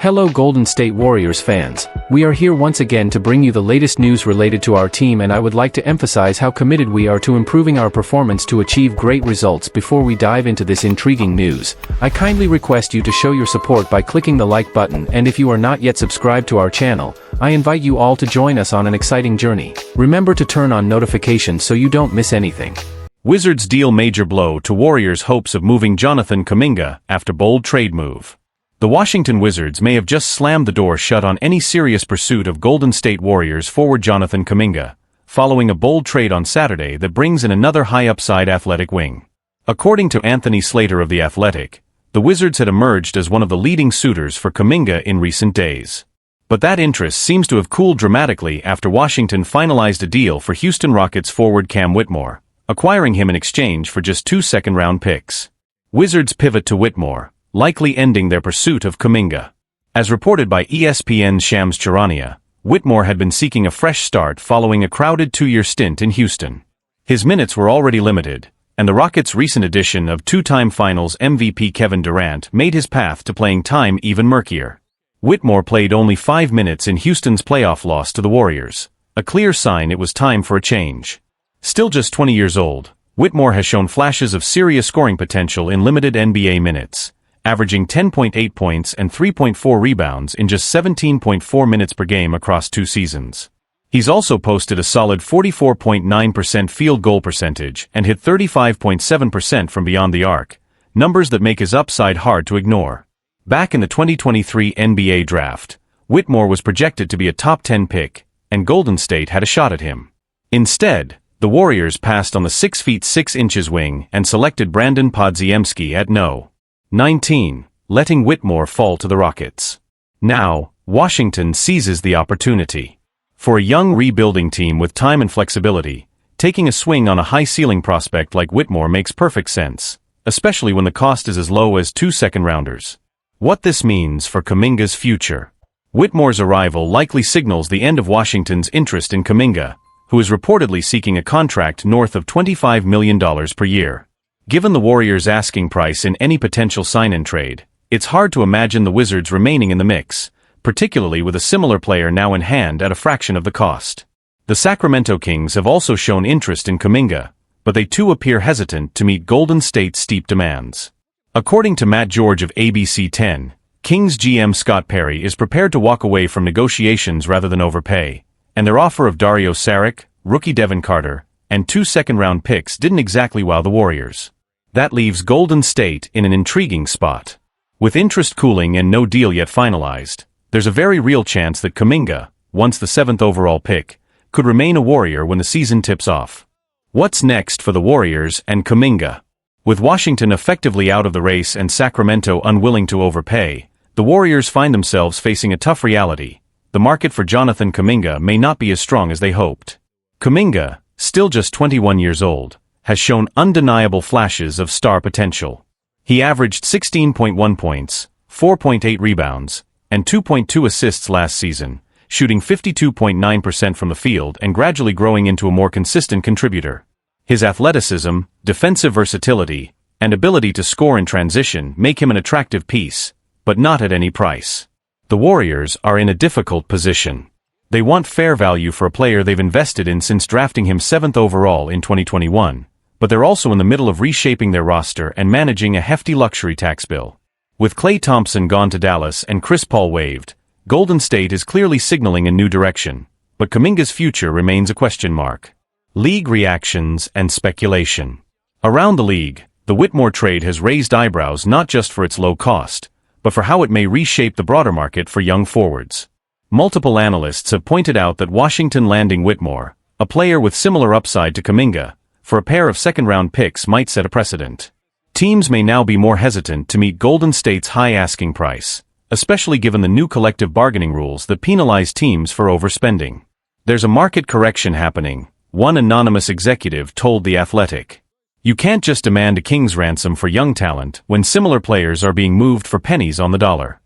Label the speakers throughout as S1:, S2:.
S1: Hello Golden State Warriors fans, we are here once again to bring you the latest news related to our team, and I would like to emphasize how committed we are to improving our performance to achieve great results. Before we dive into this intriguing news, I kindly request you to show your support by clicking the like button, and if you are not yet subscribed to our channel, I invite you all to join us on an exciting journey. Remember to turn on notifications so you don't miss anything.
S2: Wizards deal major blow to Warriors' hopes of moving Jonathan Kuminga after bold trade move. The Washington Wizards may have just slammed the door shut on any serious pursuit of Golden State Warriors forward Jonathan Kuminga, following a bold trade on Saturday that brings in another high-upside athletic wing. According to Anthony Slater of The Athletic, the Wizards had emerged as one of the leading suitors for Kuminga in recent days. But that interest seems to have cooled dramatically after Washington finalized a deal for Houston Rockets forward Cam Whitmore, acquiring him in exchange for just 2 second-round picks. Wizards pivot to Whitmore, likely ending their pursuit of Kuminga. As reported by ESPN's Shams Charania, Whitmore had been seeking a fresh start following a crowded 2-year stint in Houston. His minutes were already limited, and the Rockets' recent addition of 2-time Finals MVP Kevin Durant made his path to playing time even murkier. Whitmore played only 5 minutes in Houston's playoff loss to the Warriors, a clear sign it was time for a change. Still just 20 years old, Whitmore has shown flashes of serious scoring potential in limited NBA minutes, averaging 10.8 points and 3.4 rebounds in just 17.4 minutes per game across 2 seasons. He's also posted a solid 44.9% field goal percentage and hit 35.7% from beyond the arc, numbers that make his upside hard to ignore. Back in the 2023 NBA draft, Whitmore was projected to be a top 10 pick, and Golden State had a shot at him. Instead, the Warriors passed on the 6 feet 6 inches wing and selected Brandon Podziemski at No. 19, letting Whitmore fall to the Rockets. Now, Washington seizes the opportunity. For a young rebuilding team with time and flexibility, taking a swing on a high-ceiling prospect like Whitmore makes perfect sense, especially when the cost is as low as 2 second-rounders. What this means for Kuminga's future. Whitmore's arrival likely signals the end of Washington's interest in Kuminga, who is reportedly seeking a contract north of $25 million per year. Given the Warriors' asking price in any potential sign-in trade, it's hard to imagine the Wizards remaining in the mix, particularly with a similar player now in hand at a fraction of the cost. The Sacramento Kings have also shown interest in Kuminga, but they too appear hesitant to meet Golden State's steep demands. According to Matt George of ABC 10, Kings GM Scott Perry is prepared to walk away from negotiations rather than overpay, and their offer of Dario Saric, rookie Devin Carter, and 2 second-round picks didn't exactly wow the Warriors. That leaves Golden State in an intriguing spot. With interest cooling and no deal yet finalized, there's a very real chance that Kuminga, once the 7th overall pick, could remain a Warrior when the season tips off. What's next for the Warriors and Kuminga? With Washington effectively out of the race and Sacramento unwilling to overpay, the Warriors find themselves facing a tough reality. The market for Jonathan Kuminga may not be as strong as they hoped. Kuminga, still just 21 years old, has shown undeniable flashes of star potential. He averaged 16.1 points, 4.8 rebounds, and 2.2 assists last season, shooting 52.9% from the field and gradually growing into a more consistent contributor. His athleticism, defensive versatility, and ability to score in transition make him an attractive piece, but not at any price. The Warriors are in a difficult position. They want fair value for a player they've invested in since drafting him 7th overall in 2021. But they're also in the middle of reshaping their roster and managing a hefty luxury tax bill. With Klay Thompson gone to Dallas and Chris Paul waived, Golden State is clearly signaling a new direction, but Kuminga's future remains a question mark. League reactions and speculation. Around the league, the Whitmore trade has raised eyebrows not just for its low cost, but for how it may reshape the broader market for young forwards. Multiple analysts have pointed out that Washington landing Whitmore, a player with similar upside to Kuminga, for a pair of second-round picks might set a precedent. Teams may now be more hesitant to meet Golden State's high asking price, especially given the new collective bargaining rules that penalize teams for overspending. There's a market correction happening, one anonymous executive told The Athletic. You can't just demand a king's ransom for young talent when similar players are being moved for pennies on the dollar.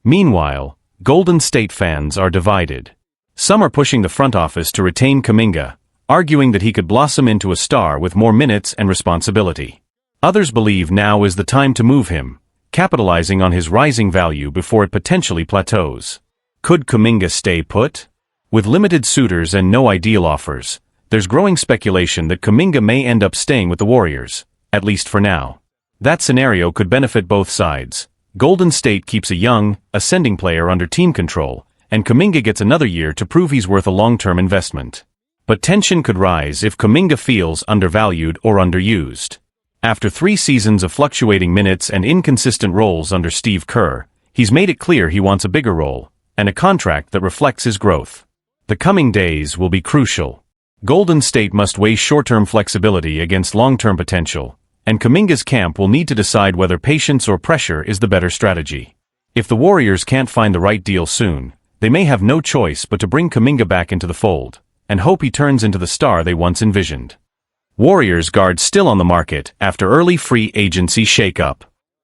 S2: Meanwhile, Golden State fans are divided. Some are pushing the front office to retain Kuminga, arguing that he could blossom into a star with more minutes and responsibility. Others believe now is the time to move him, capitalizing on his rising value before it potentially plateaus. Could Kuminga stay put? With limited suitors and no ideal offers, there's growing speculation that Kuminga may end up staying with the Warriors, at least for now. That scenario could benefit both sides. Golden State keeps a young, ascending player under team control, and Kuminga gets another year to prove he's worth a long-term investment. But tension could rise if Kuminga feels undervalued or underused. After 3 seasons of fluctuating minutes and inconsistent roles under Steve Kerr, he's made it clear he wants a bigger role, and a contract that reflects his growth. The coming days will be crucial. Golden State must weigh short-term flexibility against long-term potential, and Kuminga's camp will need to decide whether patience or pressure is the better strategy. If the Warriors can't find the right deal soon, they may have no choice but to bring Kuminga back into the fold, and hope he turns into the star they once envisioned. Warriors guard still on the market after early free agency shakeup.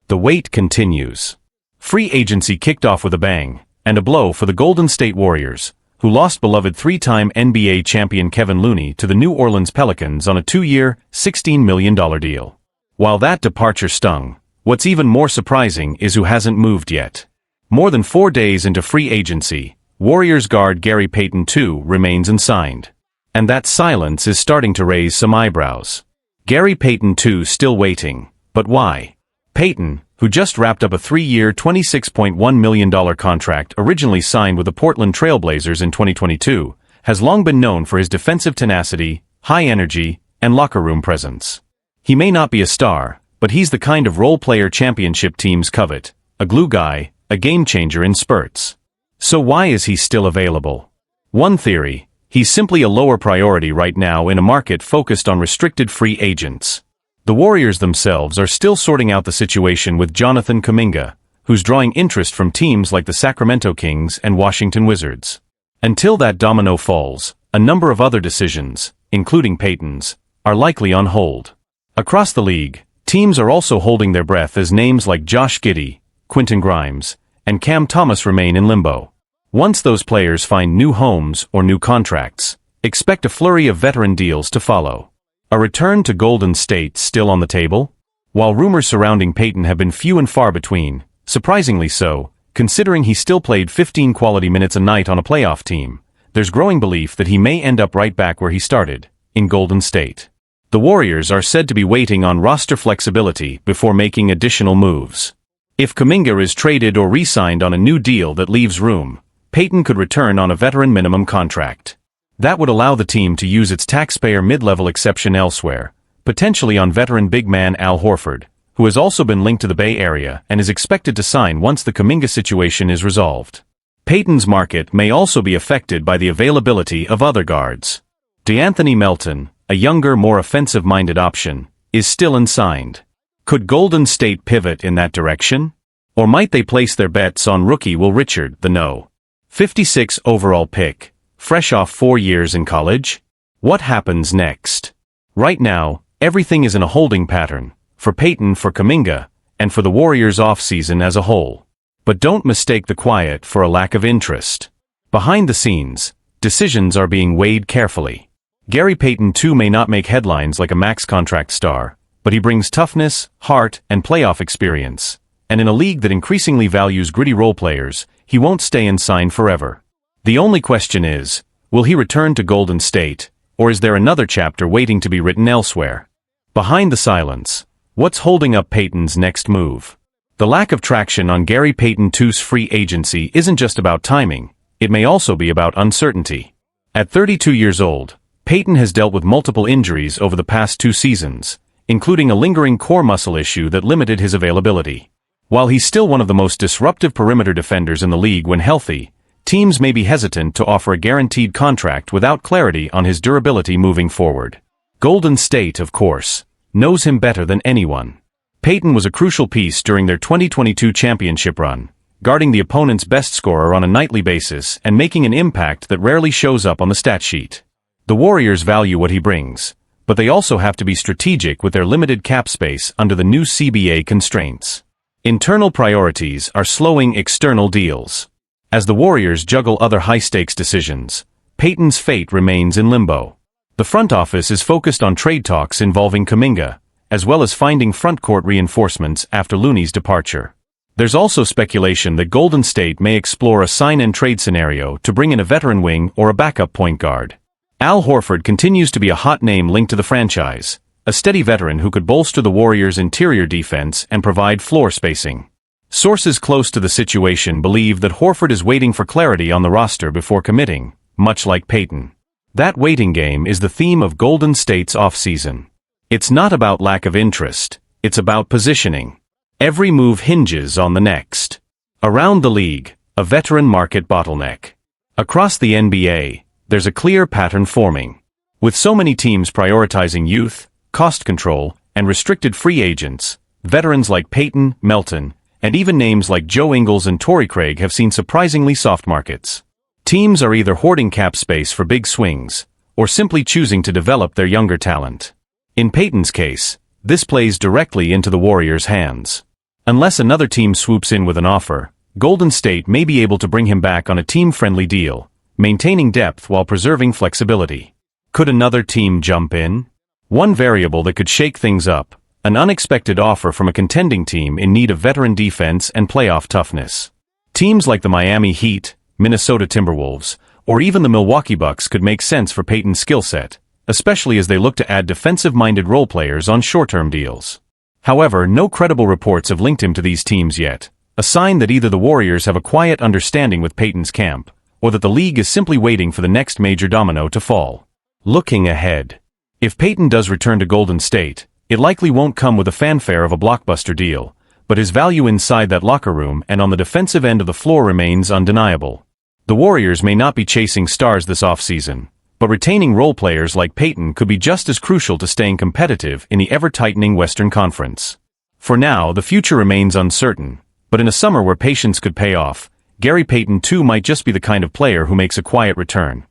S2: The wait continues. Free agency kicked off with a bang, and a blow for the Golden State Warriors, who lost beloved 3-time NBA champion Kevin Looney to the New Orleans Pelicans on a 2-year, $16 million deal. While that departure stung, what's even more surprising is who hasn't moved yet. More than 4 days into free agency, Warriors guard Gary Payton II remains unsigned. And that silence is starting to raise some eyebrows. Gary Payton II still waiting, but why? Payton, who just wrapped up a 3-year, $26.1 million contract originally signed with the Portland Trail Blazers in 2022, has long been known for his defensive tenacity, high energy, and locker room presence. He may not be a star, but he's the kind of role-player championship teams covet, a glue guy, a game-changer in spurts. So why is he still available? One theory: he's simply a lower priority right now in a market focused on restricted free agents. The Warriors themselves are still sorting out the situation with Jonathan Kuminga, who's drawing interest from teams like the Sacramento Kings and Washington Wizards. Until that domino falls, a number of other decisions, including Payton's, are likely on hold. Across the league, teams are also holding their breath as names like Josh Giddey, Quentin Grimes, and Cam Thomas remain in limbo. Once those players find new homes or new contracts, expect a flurry of veteran deals to follow. A return to Golden State still on the table? While rumors surrounding Payton have been few and far between, surprisingly so, considering he still played 15 quality minutes a night on a playoff team, there's growing belief that he may end up right back where he started, in Golden State. The Warriors are said to be waiting on roster flexibility before making additional moves. If Kuminga is traded or re-signed on a new deal that leaves room, Payton could return on a veteran minimum contract. That would allow the team to use its taxpayer mid-level exception elsewhere, potentially on veteran big man Al Horford, who has also been linked to the Bay Area and is expected to sign once the Kuminga situation is resolved. Payton's market may also be affected by the availability of other guards. DeAnthony Melton, a younger, more offensive-minded option, is still unsigned. Could Golden State pivot in that direction? Or might they place their bets on rookie Will Richard, the No. 56 overall pick, fresh off 4 years in college? What happens next? Right now, everything is in a holding pattern, for Payton, for Kuminga, and for the Warriors' offseason as a whole. But don't mistake the quiet for a lack of interest. Behind the scenes, decisions are being weighed carefully. Gary Payton II may not make headlines like a max contract star, but he brings toughness, heart, and playoff experience. And in a league that increasingly values gritty role players, he won't stay unsigned forever. The only question is, will he return to Golden State, or is there another chapter waiting to be written elsewhere? Behind the silence, what's holding up Payton's next move? The lack of traction on Gary Payton II's free agency isn't just about timing, it may also be about uncertainty. At 32 years old, Payton has dealt with multiple injuries over the past 2 seasons, including a lingering core muscle issue that limited his availability. While he's still one of the most disruptive perimeter defenders in the league when healthy, teams may be hesitant to offer a guaranteed contract without clarity on his durability moving forward. Golden State, of course, knows him better than anyone. Payton was a crucial piece during their 2022 championship run, guarding the opponent's best scorer on a nightly basis and making an impact that rarely shows up on the stat sheet. The Warriors value what he brings, but they also have to be strategic with their limited cap space under the new CBA constraints. Internal priorities are slowing external deals. As the Warriors juggle other high-stakes decisions, Payton's fate remains in limbo. The front office is focused on trade talks involving Kuminga, as well as finding front-court reinforcements after Looney's departure. There's also speculation that Golden State may explore a sign-and-trade scenario to bring in a veteran wing or a backup point guard. Al Horford continues to be a hot name linked to the franchise, a steady veteran who could bolster the Warriors' interior defense and provide floor spacing. Sources close to the situation believe that Horford is waiting for clarity on the roster before committing, much like Payton. That waiting game is the theme of Golden State's offseason. It's not about lack of interest, it's about positioning. Every move hinges on the next. Around the league, a veteran market bottleneck. Across the NBA, there's a clear pattern forming. With so many teams prioritizing youth, cost control, and restricted free agents, veterans like Payton, Melton, and even names like Joe Ingles and Torrey Craig have seen surprisingly soft markets. Teams are either hoarding cap space for big swings, or simply choosing to develop their younger talent. In Payton's case, this plays directly into the Warriors' hands. Unless another team swoops in with an offer, Golden State may be able to bring him back on a team-friendly deal, maintaining depth while preserving flexibility. Could another team jump in? One variable that could shake things up, an unexpected offer from a contending team in need of veteran defense and playoff toughness. Teams like the Miami Heat, Minnesota Timberwolves, or even the Milwaukee Bucks could make sense for Payton's skill set, especially as they look to add defensive-minded role players on short-term deals. However, no credible reports have linked him to these teams yet, a sign that either the Warriors have a quiet understanding with Payton's camp, or that the league is simply waiting for the next major domino to fall. Looking ahead. If Payton does return to Golden State, it likely won't come with a fanfare of a blockbuster deal, but his value inside that locker room and on the defensive end of the floor remains undeniable. The Warriors may not be chasing stars this offseason, but retaining role players like Payton could be just as crucial to staying competitive in the ever-tightening Western Conference. For now, the future remains uncertain, but in a summer where patience could pay off, Gary Payton too might just be the kind of player who makes a quiet return,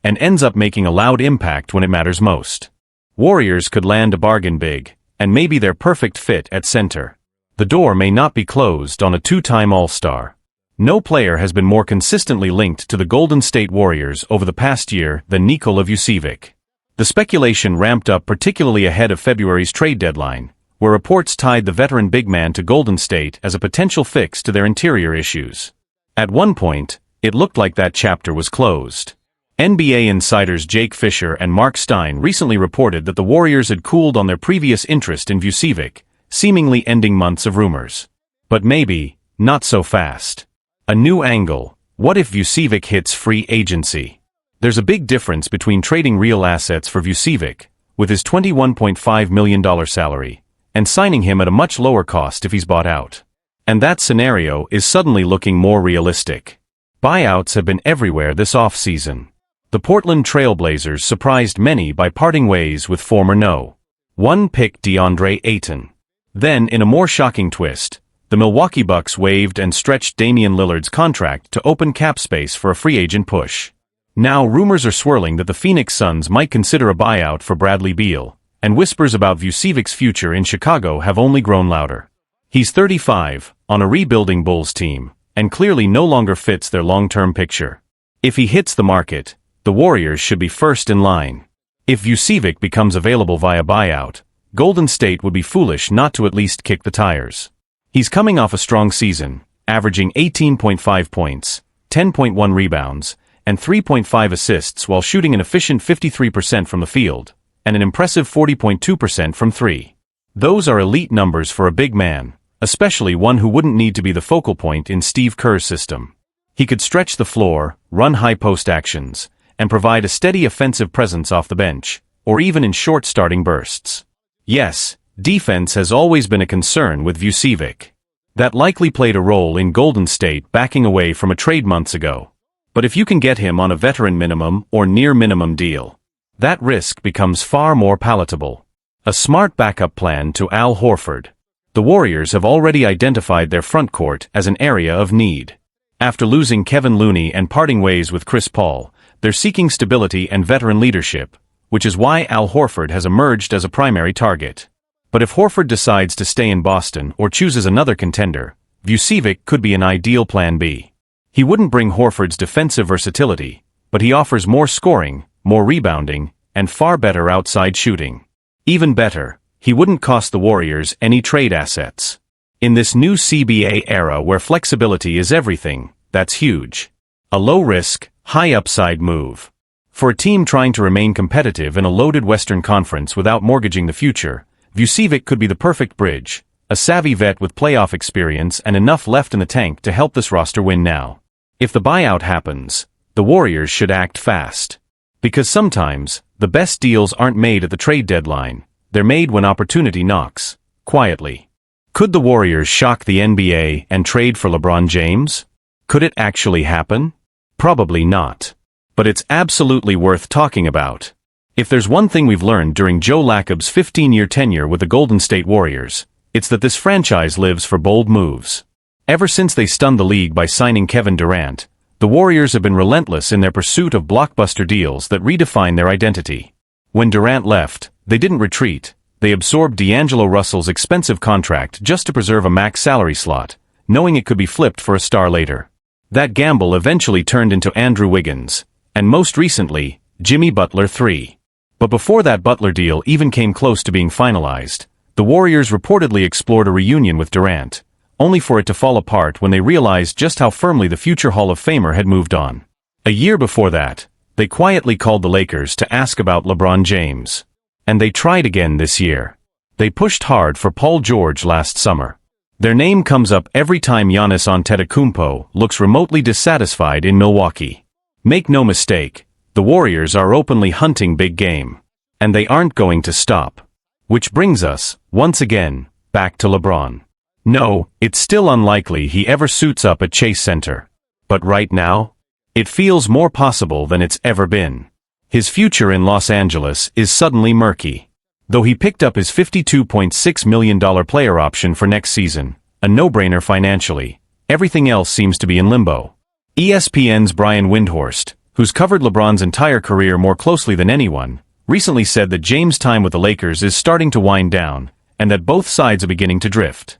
S2: and ends up making a loud impact when it matters most. Warriors could land a bargain big, and maybe their perfect fit at center. The door may not be closed on a two-time All-Star. No player has been more consistently linked to the Golden State Warriors over the past year than Nikola Vucevic. The speculation ramped up particularly ahead of February's trade deadline, where reports tied the veteran big man to Golden State as a potential fix to their interior issues. At one point, it looked like that chapter was closed. NBA insiders Jake Fisher and Mark Stein recently reported that the Warriors had cooled on their previous interest in Vucevic, seemingly ending months of rumors. But maybe, not so fast. A new angle: what if Vucevic hits free agency? There's a big difference between trading real assets for Vucevic, with his $21.5 million salary, and signing him at a much lower cost if he's bought out. And that scenario is suddenly looking more realistic. Buyouts have been everywhere this offseason. The Portland Trail Blazers surprised many by parting ways with former No. 1 pick DeAndre Ayton. Then, in a more shocking twist, the Milwaukee Bucks waived and stretched Damian Lillard's contract to open cap space for a free agent push. Now rumors are swirling that the Phoenix Suns might consider a buyout for Bradley Beal, and whispers about Vucevic's future in Chicago have only grown louder. He's 35, on a rebuilding Bulls team, and clearly no longer fits their long-term picture. If he hits the market, the Warriors should be first in line. If Vucevic becomes available via buyout, Golden State would be foolish not to at least kick the tires. He's coming off a strong season, averaging 18.5 points, 10.1 rebounds, and 3.5 assists while shooting an efficient 53% from the field, and an impressive 40.2% from three. Those are elite numbers for a big man, especially one who wouldn't need to be the focal point in Steve Kerr's system. He could stretch the floor, run high-post actions, and provide a steady offensive presence off the bench, or even in short starting bursts. Yes, defense has always been a concern with Vucevic. That likely played a role in Golden State backing away from a trade months ago. But if you can get him on a veteran minimum or near minimum deal, that risk becomes far more palatable. A smart backup plan to Al Horford. The Warriors have already identified their front court as an area of need. After losing Kevin Looney and parting ways with Chris Paul, they're seeking stability and veteran leadership, which is why Al Horford has emerged as a primary target. But if Horford decides to stay in Boston or chooses another contender, Vucevic could be an ideal plan B. He wouldn't bring Horford's defensive versatility, but he offers more scoring, more rebounding, and far better outside shooting. Even better, he wouldn't cost the Warriors any trade assets. In this new CBA era where flexibility is everything, that's huge. A low-risk, high-upside move. For a team trying to remain competitive in a loaded Western Conference without mortgaging the future, Vucevic could be the perfect bridge, a savvy vet with playoff experience and enough left in the tank to help this roster win now. If the buyout happens, the Warriors should act fast. Because sometimes, the best deals aren't made at the trade deadline, they're made when opportunity knocks, quietly. Could the Warriors shock the NBA and trade for LeBron James? Could it actually happen? Probably not. But it's absolutely worth talking about. If there's one thing we've learned during Joe Lacob's 15-year tenure with the Golden State Warriors, it's that this franchise lives for bold moves. Ever since they stunned the league by signing Kevin Durant, the Warriors have been relentless in their pursuit of blockbuster deals that redefine their identity. When Durant left, they didn't retreat. They absorbed D'Angelo Russell's expensive contract just to preserve a max salary slot, knowing it could be flipped for a star later. That gamble eventually turned into Andrew Wiggins, and most recently, Jimmy Butler III. But before that Butler deal even came close to being finalized, the Warriors reportedly explored a reunion with Durant, only for it to fall apart when they realized just how firmly the future Hall of Famer had moved on. A year before that, they quietly called the Lakers to ask about LeBron James. And they tried again this year. They pushed hard for Paul George last summer. Their name comes up every time Giannis Antetokounmpo looks remotely dissatisfied in Milwaukee. Make no mistake, the Warriors are openly hunting big game. And they aren't going to stop. Which brings us, once again, back to LeBron. No, it's still unlikely he ever suits up at Chase Center. But right now, it feels more possible than it's ever been. His future in Los Angeles is suddenly murky. Though he picked up his $52.6 million player option for next season, a no-brainer financially, everything else seems to be in limbo. ESPN's Brian Windhorst, who's covered LeBron's entire career more closely than anyone, recently said that James' time with the Lakers is starting to wind down, and that both sides are beginning to drift.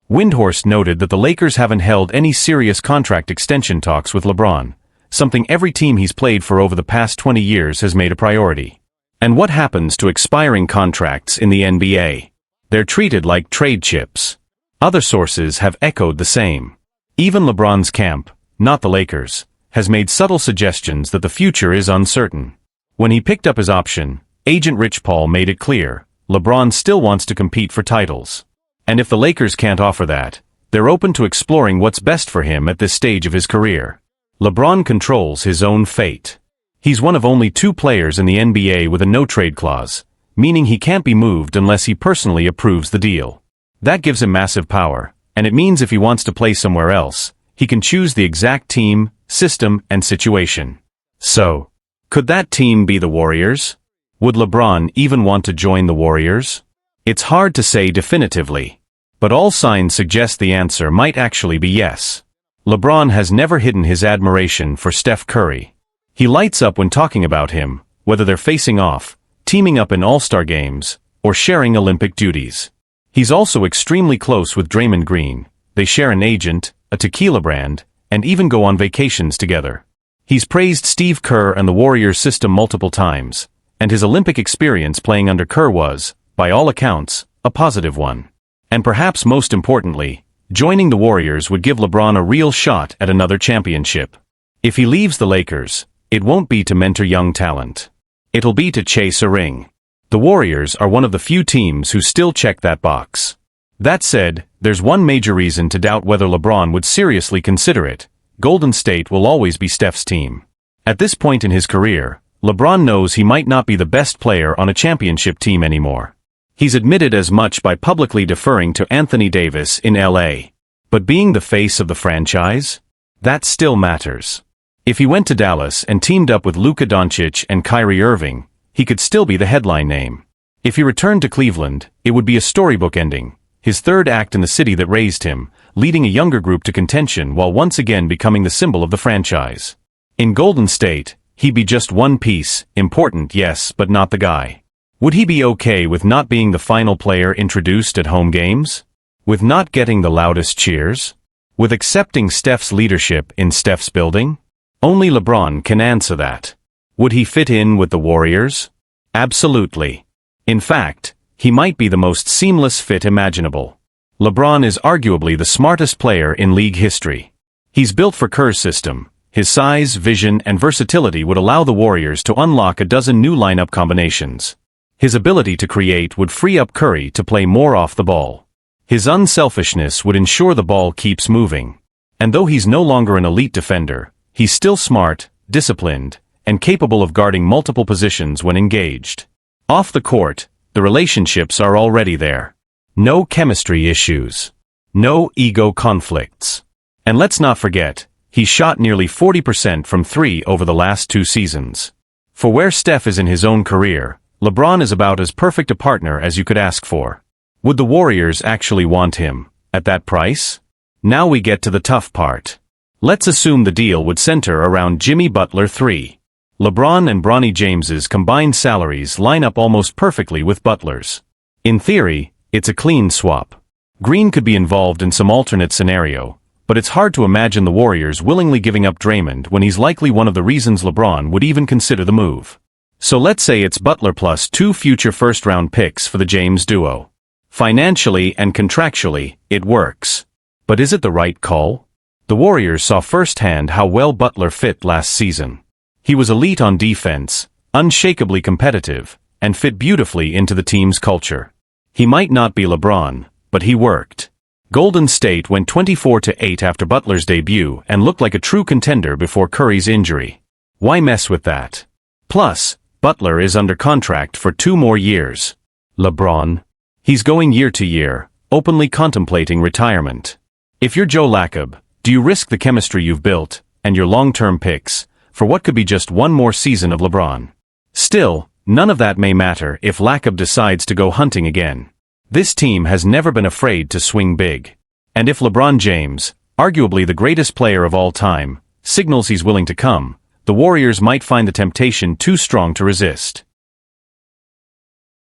S2: Windhorst noted that the Lakers haven't held any serious contract extension talks with LeBron, something every team he's played for over the past 20 years has made a priority. And what happens to expiring contracts in the NBA? They're treated like trade chips. Other sources have echoed the same. Even LeBron's camp, not the Lakers, has made subtle suggestions that the future is uncertain. When he picked up his option, agent Rich Paul made it clear, LeBron still wants to compete for titles. And if the Lakers can't offer that, they're open to exploring what's best for him at this stage of his career. LeBron controls his own fate. He's one of only 2 players in the NBA with a no-trade clause, meaning he can't be moved unless he personally approves the deal. That gives him massive power, and it means if he wants to play somewhere else, he can choose the exact team, system, and situation. So, could that team be the Warriors? Would LeBron even want to join the Warriors? It's hard to say definitively, but all signs suggest the answer might actually be yes. LeBron has never hidden his admiration for Steph Curry. He lights up when talking about him, whether they're facing off, teaming up in All-Star games, or sharing Olympic duties. He's also extremely close with Draymond Green. They share an agent, a tequila brand, and even go on vacations together. He's praised Steve Kerr and the Warriors system multiple times, and his Olympic experience playing under Kerr was, by all accounts, a positive one. And perhaps most importantly, joining the Warriors would give LeBron a real shot at another championship. If he leaves the Lakers, it won't be to mentor young talent. It'll be to chase a ring. The Warriors are one of the few teams who still check that box. That said, there's one major reason to doubt whether LeBron would seriously consider it. Golden State will always be Steph's team. At this point in his career, LeBron knows he might not be the best player on a championship team anymore. He's admitted as much by publicly deferring to Anthony Davis in LA. But being the face of the franchise? That still matters. If he went to Dallas and teamed up with Luka Doncic and Kyrie Irving, he could still be the headline name. If he returned to Cleveland, it would be a storybook ending, his third act in the city that raised him, leading a younger group to contention while once again becoming the symbol of the franchise. In Golden State, he'd be just one piece, important yes, but not the guy. Would he be okay with not being the final player introduced at home games? With not getting the loudest cheers? With accepting Steph's leadership in Steph's building? Only LeBron can answer that. Would he fit in with the Warriors? Absolutely. In fact, he might be the most seamless fit imaginable. LeBron is arguably the smartest player in league history. He's built for Kerr's system. His size, vision, and versatility would allow the Warriors to unlock a dozen new lineup combinations. His ability to create would free up Curry to play more off the ball. His unselfishness would ensure the ball keeps moving. And though he's no longer an elite defender, he's still smart, disciplined, and capable of guarding multiple positions when engaged. Off the court, the relationships are already there. No chemistry issues. No ego conflicts. And let's not forget, he's shot nearly 40% from three over the last 2 seasons. For where Steph is in his own career, LeBron is about as perfect a partner as you could ask for. Would the Warriors actually want him, at that price? Now we get to the tough part. Let's assume the deal would center around Jimmy Butler 3. LeBron and Bronny James's combined salaries line up almost perfectly with Butler's. In theory, it's a clean swap. Green could be involved in some alternate scenario, but it's hard to imagine the Warriors willingly giving up Draymond when he's likely one of the reasons LeBron would even consider the move. So let's say it's Butler plus 2 future first-round picks for the James duo. Financially and contractually, it works. But is it the right call? The Warriors saw firsthand how well Butler fit last season. He was elite on defense, unshakably competitive, and fit beautifully into the team's culture. He might not be LeBron, but he worked. Golden State went 24-8 after Butler's debut and looked like a true contender before Curry's injury. Why mess with that? Plus, Butler is under contract for 2 more years. LeBron? He's going year to year, openly contemplating retirement. If you're Joe Lacob, do you risk the chemistry you've built, and your long-term picks, for what could be just 1 more season of LeBron? Still, none of that may matter if Lacob decides to go hunting again. This team has never been afraid to swing big. And if LeBron James, arguably the greatest player of all time, signals he's willing to come, the Warriors might find the temptation too strong to resist.